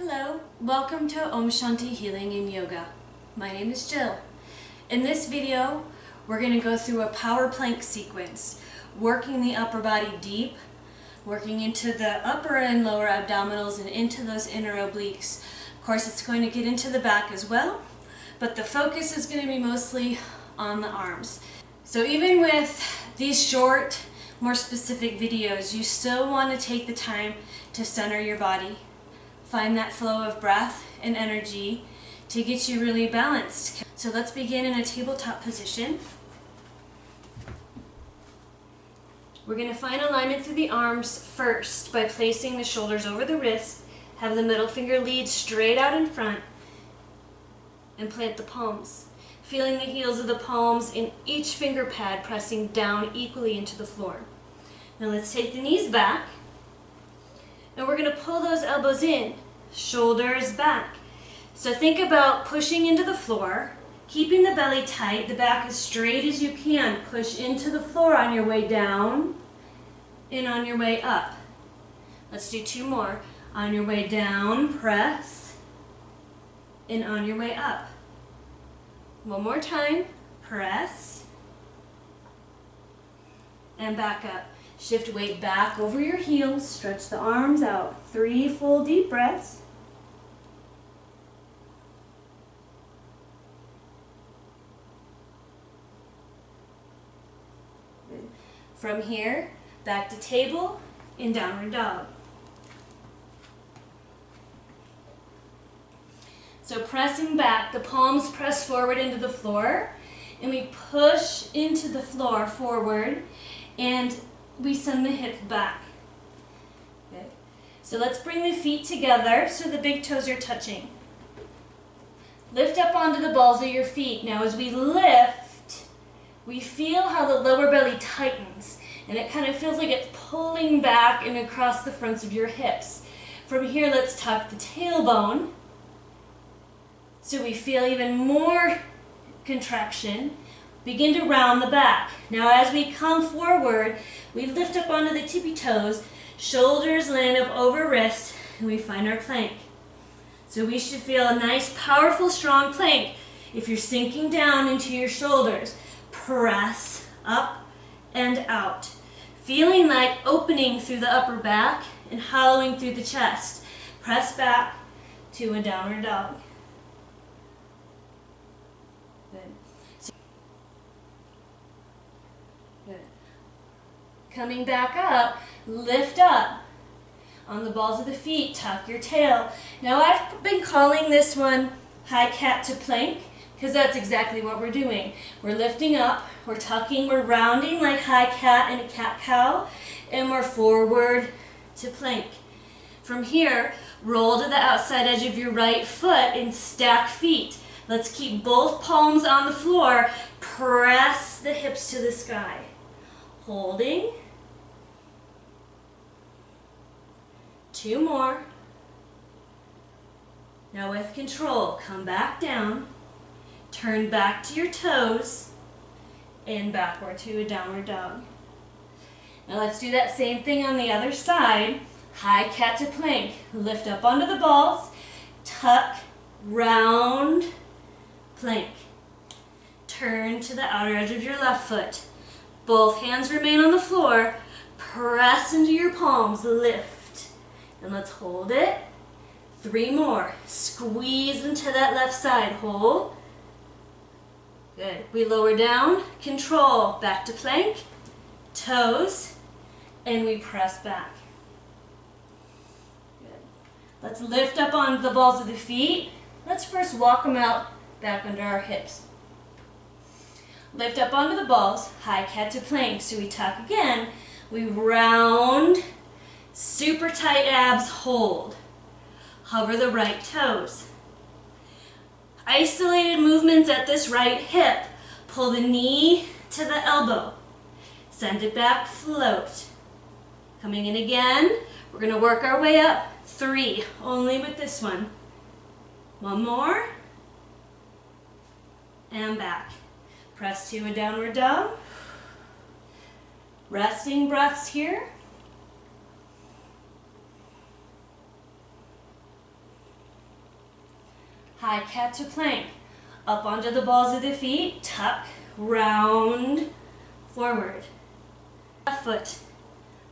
Hello, welcome to Om Shanti Healing and Yoga. My name is Jill. In this video, we're going to go through a power plank sequence, working the upper body deep, working into the upper and lower abdominals and into those inner obliques. Of course, it's going to get into the back as well, but the focus is going to be mostly on the arms. So even with these short, more specific videos, you still want to take the time to center your body. Find that flow of breath and energy to get you really balanced. So let's begin in a tabletop position. We're going to find alignment through the arms first by placing the shoulders over the wrist, have the middle finger lead straight out in front, and plant the palms. Feeling the heels of the palms in each finger pad pressing down equally into the floor. Now let's take the knees back. And we're going to pull those elbows in, shoulders back. So think about pushing into the floor, keeping the belly tight, the back as straight as you can. Push into the floor on your way down and on your way up. Let's do two more. On your way down, press, and on your way up. One more time, press, and back up. Shift weight back over your heels, stretch the arms out. 3 full deep breaths. Good. From here, back to table in downward dog. So pressing back, the palms press forward into the floor, and we push into the floor forward, and we send the hips back. Good. So let's bring the feet together so the big toes are touching. Lift up onto the balls of your feet. Now as we lift, we feel how the lower belly tightens, and it kind of feels like it's pulling back and across the fronts of your hips. From here, let's tuck the tailbone so we feel even more contraction. Begin to round the back. Now as we come forward, we lift up onto the tippy toes, shoulders land up over wrist, and we find our plank. So we should feel a nice, powerful, strong plank. If you're sinking down into your shoulders, press up and out. Feeling like opening through the upper back and hollowing through the chest. Press back to a downward dog. Good. Good. Coming back up, lift up. On the balls of the feet, tuck your tail. Now I've been calling this one high cat to plank because that's exactly what we're doing. We're lifting up, we're tucking, we're rounding like high cat and a cat cow, and we're forward to plank. From here, roll to the outside edge of your right foot and stack feet. Let's keep both palms on the floor. Press the hips to the sky. Holding. 2 more. Now with control, come back down. Turn back to your toes and backward to a downward dog. Now let's do that same thing on the other side. High cat to plank. Lift up onto the balls. Tuck, round, plank. Turn to the outer edge of your left foot. Both hands remain on the floor. Press into your palms. Lift. And let's hold it. 3 more. Squeeze into that left side. Hold. Good. We lower down. Control. Back to plank. Toes. And we press back. Good. Let's lift up on the balls of the feet. Let's first walk them out back under our hips. Lift up onto the balls, high cat to plank. So we tuck again. We round, super tight abs, hold. Hover the right toes. Isolated movements at this right hip. Pull the knee to the elbow. Send it back, float. Coming in again. We're going to work our way up. 3, only with this one. 1 more. And back. Press to a downward dog. Resting breaths here. High cat to plank. Up onto the balls of the feet, tuck, round, forward. Left foot.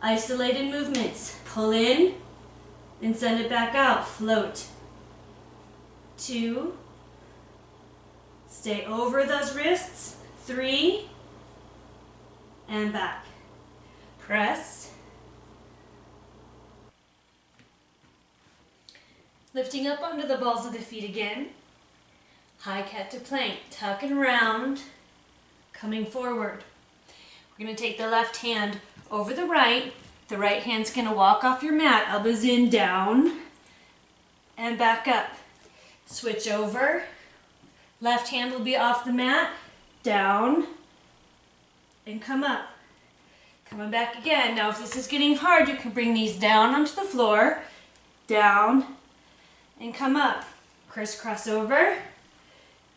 Isolated movements. Pull in and send it back out. Float. 2. Stay over those wrists. 3. And back. Press. Lifting up onto the balls of the feet again. High cat to plank. Tuck and round. Coming forward. We're going to take the left hand over the right. The right hand's going to walk off your mat. Elbows in, down, and back up. Switch over. Left hand will be off the mat, down, and come up. Coming back again. Now if this is getting hard, you can bring these down onto the floor, down, and come up. Crisscross over,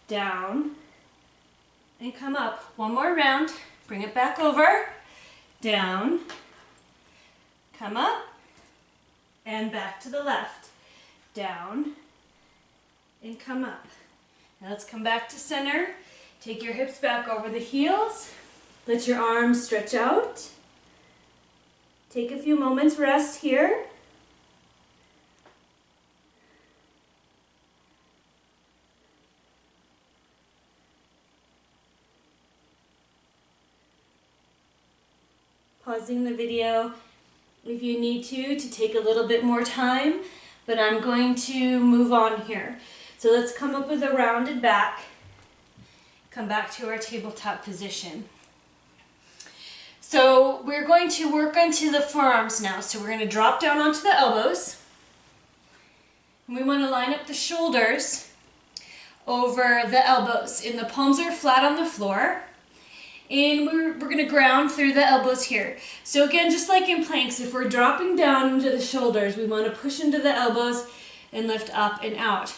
down, and come up. One more round. Bring it back over, down, come up, and back to the left. Down, and come up. Now let's come back to center. Take your hips back over the heels. Let your arms stretch out. Take a few moments rest here. Pausing the video if you need to take a little bit more time, but I'm going to move on here. So let's come up with a rounded back. Come back to our tabletop position. So we're going to work onto the forearms now. So we're going to drop down onto the elbows. And we want to line up the shoulders over the elbows. And the palms are flat on the floor. And we're going to ground through the elbows here. So again, just like in planks, if we're dropping down into the shoulders, we want to push into the elbows and lift up and out.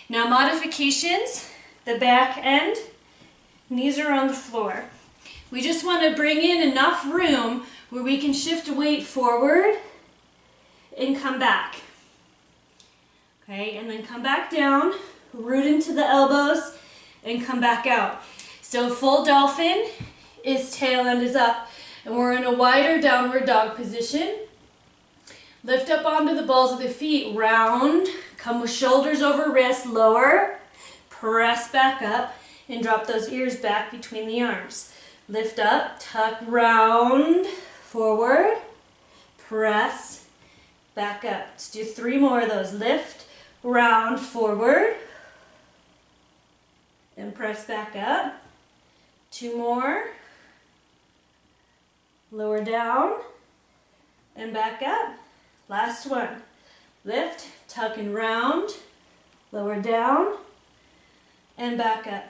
Now modifications, the back end, knees are on the floor. We just want to bring in enough room where we can shift weight forward and come back. Okay, and then come back down, root into the elbows, and come back out. So full dolphin is tail end is up, and we're in a wider downward dog position. Lift up onto the balls of the feet, round, come with shoulders over wrists, lower, press back up, and drop those ears back between the arms. Lift up, tuck, round, forward, press, back up. Let's do 3 more of those. Lift, round, forward, and press back up. 2 more. Lower down, and back up. Last one. Lift, tuck and round, lower down, and back up.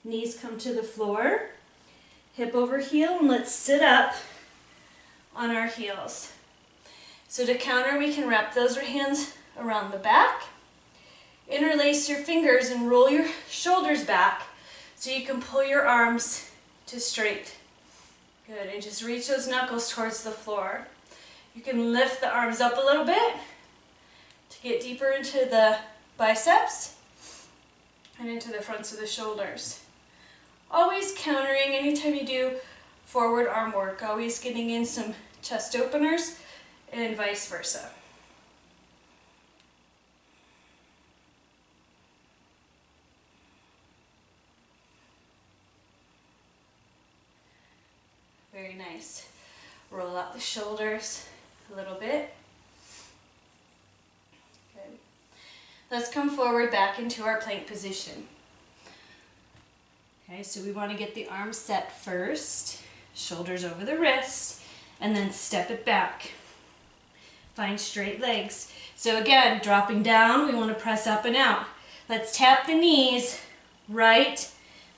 Knees come to the floor, hip over heel, and let's sit up on our heels. So to counter, we can wrap those hands around the back, interlace your fingers and roll your shoulders back so you can pull your arms to straight. Good, and just reach those knuckles towards the floor. You can lift the arms up a little bit to get deeper into the biceps and into the fronts of the shoulders. Always countering anytime you do forward arm work, always getting in some chest openers and vice versa. Very nice. Roll out the shoulders a little bit. Good. Let's come forward back into our plank position. Okay, so we want to get the arms set first, shoulders over the wrist, and then step it back. Find straight legs. So again, dropping down, we want to press up and out. Let's tap the knees, right,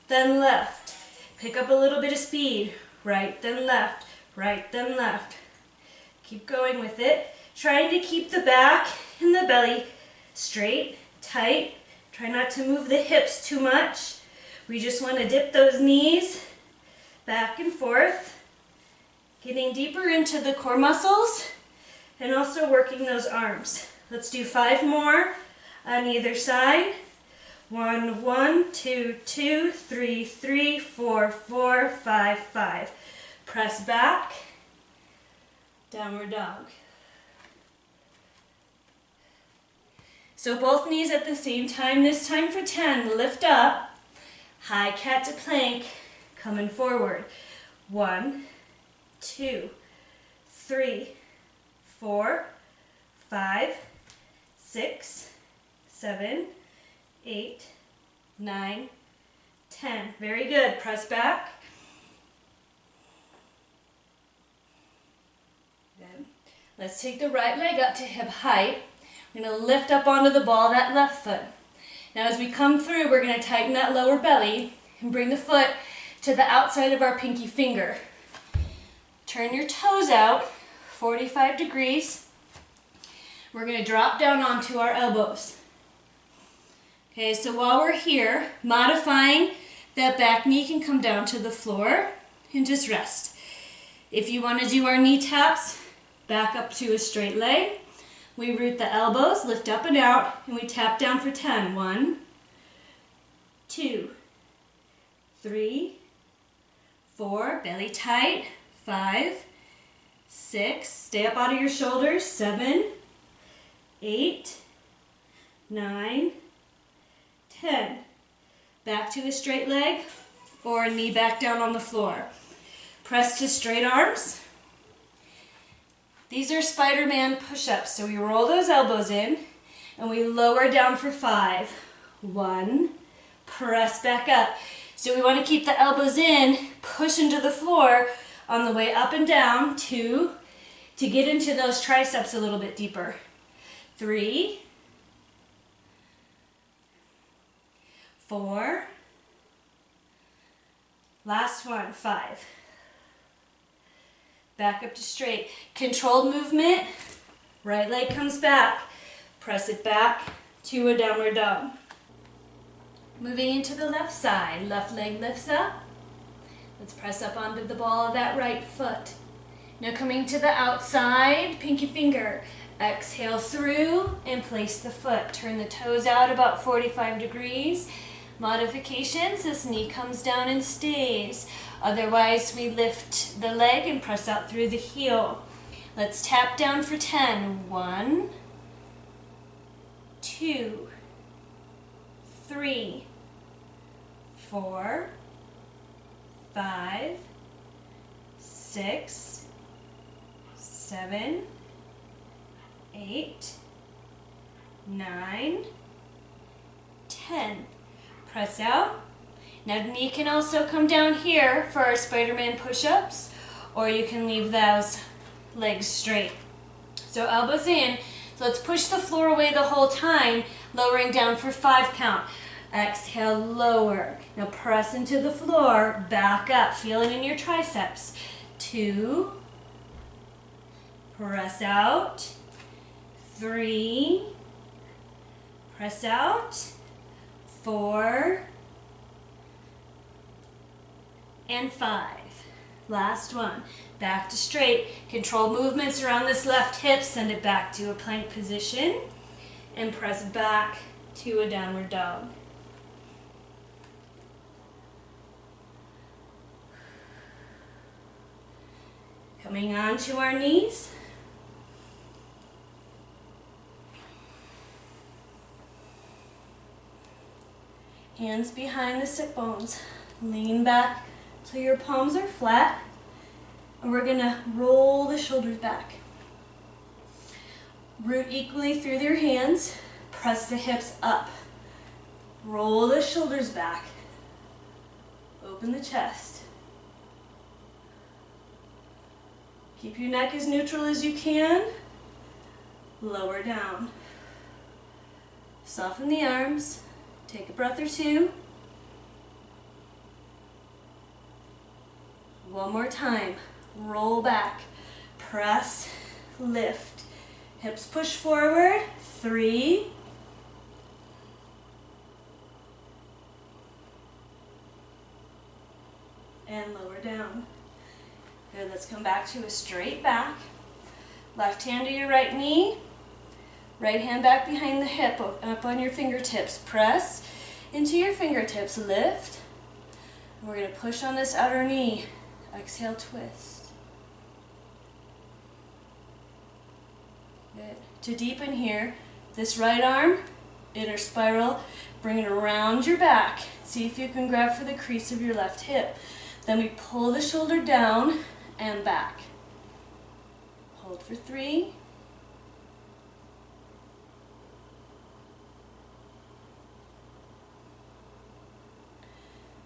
then left. Pick up a little bit of speed. Right, then left, right, then left. Keep going with it. Trying to keep the back and the belly straight, tight. Try not to move the hips too much. We just want to dip those knees back and forth, getting deeper into the core muscles and also working those arms. Let's do 5 more on either side. 1, 1, 2, 2, 3, 3, 4, 4, 5, 5. Press back, downward dog. So both knees at the same time, this time for 10, lift up, high cat to plank, coming forward. 1, 2, 3, 4, 5, 6, 7, 8, 9, 10. Very good. Press back. Good. Let's take the right leg up to hip height. We're going to lift up onto the ball of that left foot. Now as we come through, we're going to tighten that lower belly and bring the foot to the outside of our pinky finger. Turn your toes out, 45 degrees. We're going to drop down onto our elbows. Okay, so while we're here, modifying that back knee can come down to the floor and just rest. If you want to do our knee taps, back up to a straight leg. We root the elbows, lift up and out, and we tap down for 10. 1, 2, 3, 4, belly tight, 5, 6, stay up out of your shoulders, 7, 8, 9, 10. Back to a straight leg or a knee back down on the floor. Press to straight arms. These are Spider-Man push-ups. So we roll those elbows in and we lower down for 5. 1, press back up. So we want to keep the elbows in, push into the floor on the way up and down. 2, to get into those triceps a little bit deeper. 3, 4, last one, 5. Back up to straight. Controlled movement, right leg comes back, press it back to a downward dog. Moving into the left side, left leg lifts up. Let's press up onto the ball of that right foot. Now coming to the outside, pinky finger. Exhale through and place the foot. Turn the toes out about 45 degrees. Modifications, this knee comes down and stays. Otherwise, we lift the leg and press out through the heel. Let's tap down for 10. 1, 2, 3, 4, 5, 6, 7, 8, 9, 10. Press out. Now the knee can also come down here for our Spider-Man push-ups, or you can leave those legs straight. So elbows in. So let's push the floor away the whole time, lowering down for 5 count. Exhale, lower. Now press into the floor, back up, feel it in your triceps. 2, press out. 3, press out. 4, and 5. Last one. Back to straight. Control movements around this left hip. Send it back to a plank position. And press back to a downward dog. Coming on to our knees. Hands behind the sit bones. Lean back till your palms are flat. And we're going to roll the shoulders back. Root equally through your hands. Press the hips up. Roll the shoulders back. Open the chest. Keep your neck as neutral as you can. Lower down. Soften the arms. Take a breath or two. One more time. Roll back. Press, lift. Hips push forward. 3. And lower down. Good, let's come back to a straight back. Left hand to your right knee. Right hand back behind the hip, up on your fingertips. Press into your fingertips, lift. And we're going to push on this outer knee. Exhale, twist. Good. To deepen here, this right arm, inner spiral, bring it around your back. See if you can grab for the crease of your left hip. Then we pull the shoulder down and back. Hold for 3.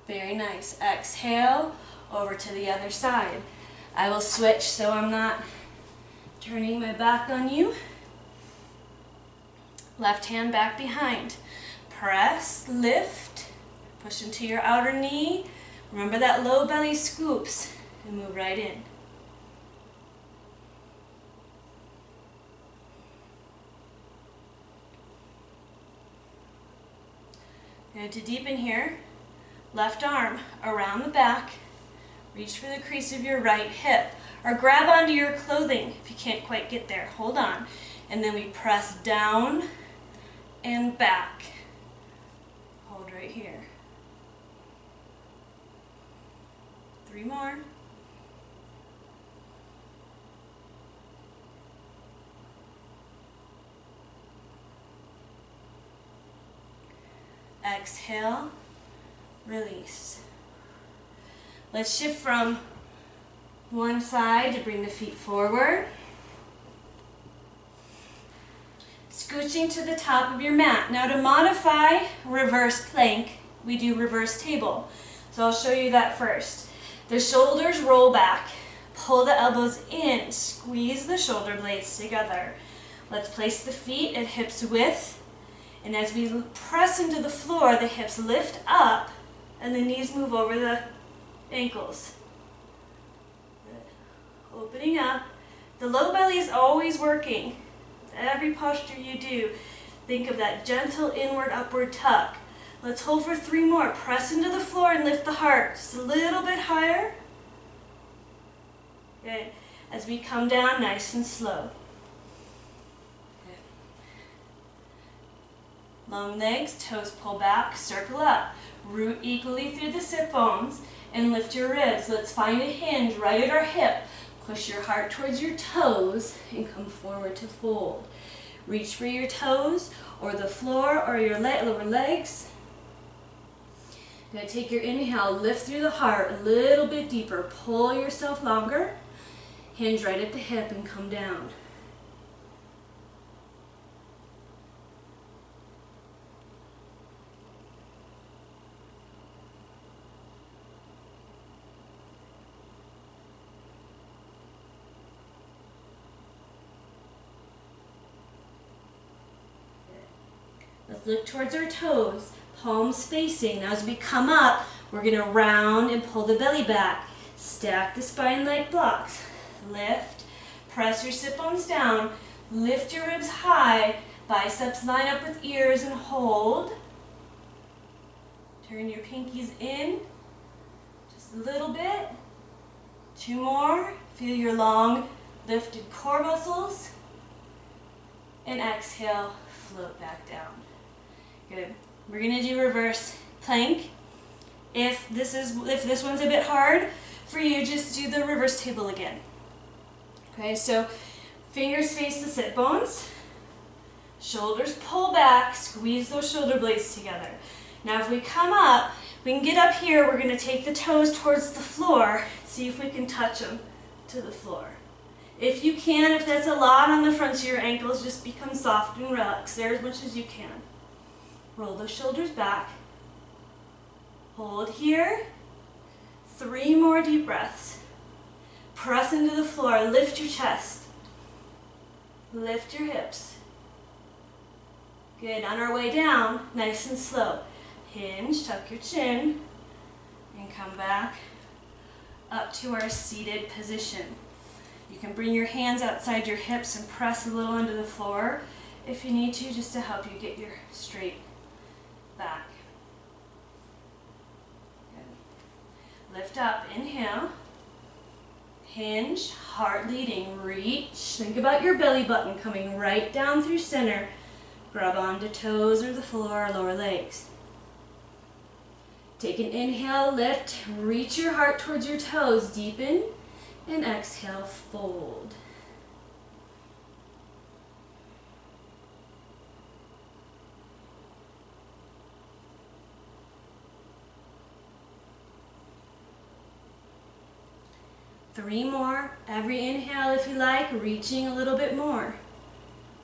Very nice. Exhale, over to the other side. I will switch so I'm not turning my back on you. Left hand back behind. Press, lift, push into your outer knee. Remember that low belly scoops and move right in. Good. To deepen here, left arm around the back, reach for the crease of your right hip, or grab onto your clothing if you can't quite get there. Hold on. And then we press down and back. Hold right here. 3 more. Exhale, release. Let's shift from one side to bring the feet forward. Scooching to the top of your mat. Now to modify reverse plank, we do reverse table. So I'll show you that first. The shoulders roll back, pull the elbows in, squeeze the shoulder blades together. Let's place the feet at hips width, and as we press into the floor, the hips lift up and the knees move over the ankles. Good. Opening up. The low belly is always working. Every posture you do, think of that gentle inward upward tuck. Let's hold for 3 more. Press into the floor and lift the heart just a little bit higher. Good. As we come down nice and slow. Good. Long legs, toes pull back, circle up. Root equally through the sit bones and lift your ribs. Let's find a hinge right at our hip. Push your heart towards your toes and come forward to fold. Reach for your toes or the floor or your lower legs. Now take your inhale, lift through the heart a little bit deeper. Pull yourself longer. Hinge right at the hip and come down. Let's look towards our toes, palms facing. Now as we come up, we're going to round and pull the belly back. Stack the spine like blocks. Lift, press your sit bones down, lift your ribs high, biceps line up with ears and hold. Turn your pinkies in, just a little bit. 2 more. Feel your long lifted core muscles. And exhale, float back down. Good. We're going to do reverse plank. If this one's a bit hard for you, just do the reverse table again. Okay, so fingers face the sit bones. Shoulders pull back, squeeze those shoulder blades together. Now if we come up, we can get up here, we're going to take the toes towards the floor, see if we can touch them to the floor. If you can, if that's a lot on the fronts of your ankles, just become soft and relax there as much as you can. Roll those shoulders back. Hold here. 3 more deep breaths. Press into the floor. Lift your chest. Lift your hips. Good. On our way down, nice and slow. Hinge, tuck your chin, and come back up to our seated position. You can bring your hands outside your hips and press a little into the floor if you need to, just to help you get your straight back. Good. Lift up, inhale. Hinge, heart leading, reach. Think about your belly button coming right down through center. Grab onto toes or the floor or lower legs. Take an inhale, lift, reach your heart towards your toes, deepen, and exhale, fold. Three more. Every inhale, if you like, reaching a little bit more.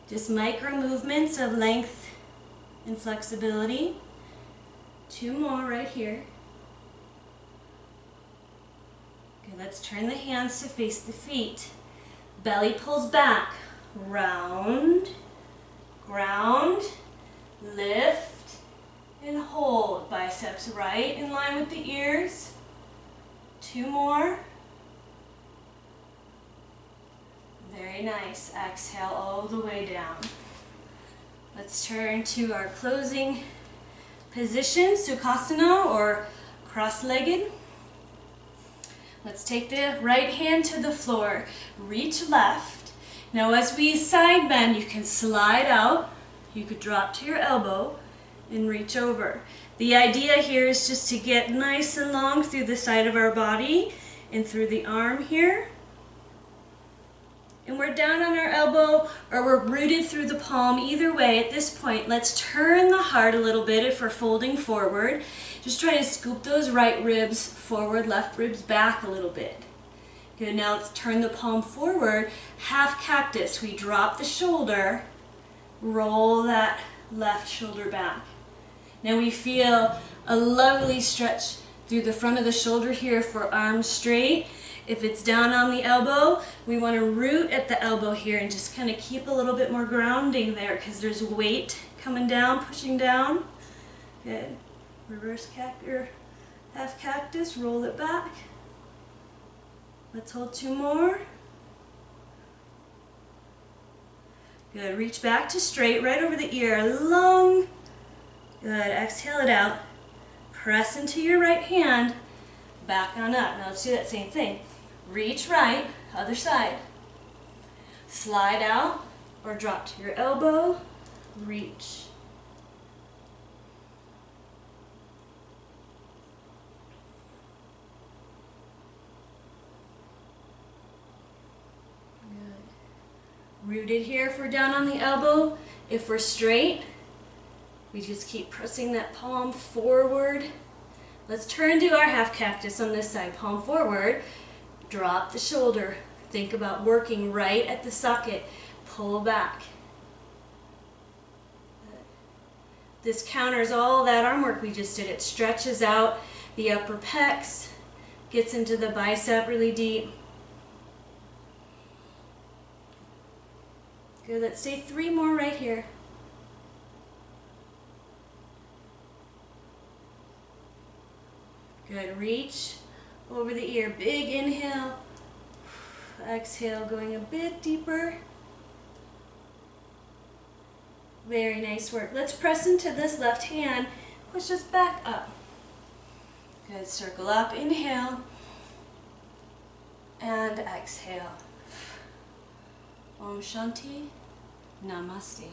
Just micro movements of length and flexibility. Two more right here. Okay, let's turn the hands to face the feet. Belly pulls back. Round, ground, lift, and hold. Biceps right in line with the ears. Two more. Very nice. Exhale all the way down. Let's turn to our closing position, Sukhasana or cross-legged. Let's take the right hand to the floor. Reach left. Now as we side bend, you can slide out. You could drop to your elbow and reach over. The idea here is just to get nice and long through the side of our body and through the arm here. And we're down on our elbow or we're rooted through the palm. Either way, at this point, let's turn the heart a little bit if we're folding forward. Just try to scoop those right ribs forward, left ribs back a little bit. Good, now let's turn the palm forward. Half cactus. We drop the shoulder, roll that left shoulder back. Now we feel a lovely stretch through the front of the shoulder here for arms straight. If it's down on the elbow, we want to root at the elbow here and just kind of keep a little bit more grounding there because there's weight coming down, pushing down. Good. Reverse or half cactus, roll it back. Let's hold two more. Good. Reach back to straight, right over the ear, long. Good. Exhale it out. Press into your right hand. Back on up. Now let's do that same thing. Reach right, other side. Slide out or drop to your elbow. Reach. Good. Rooted here if we're down on the elbow. If we're straight, we just keep pressing that palm forward. Let's turn to our half cactus on this side. Palm forward. Drop the shoulder. Think about working right at the socket. Pull back. This counters all that arm work we just did. It stretches out the upper pecs, gets into the bicep really deep. Good, let's stay three more right here. Good, reach over the ear. Big inhale. Exhale, going a bit deeper. Very nice work. Let's press into this left hand. Push us back up. Good, circle up, inhale. And exhale. Om Shanti, Namaste.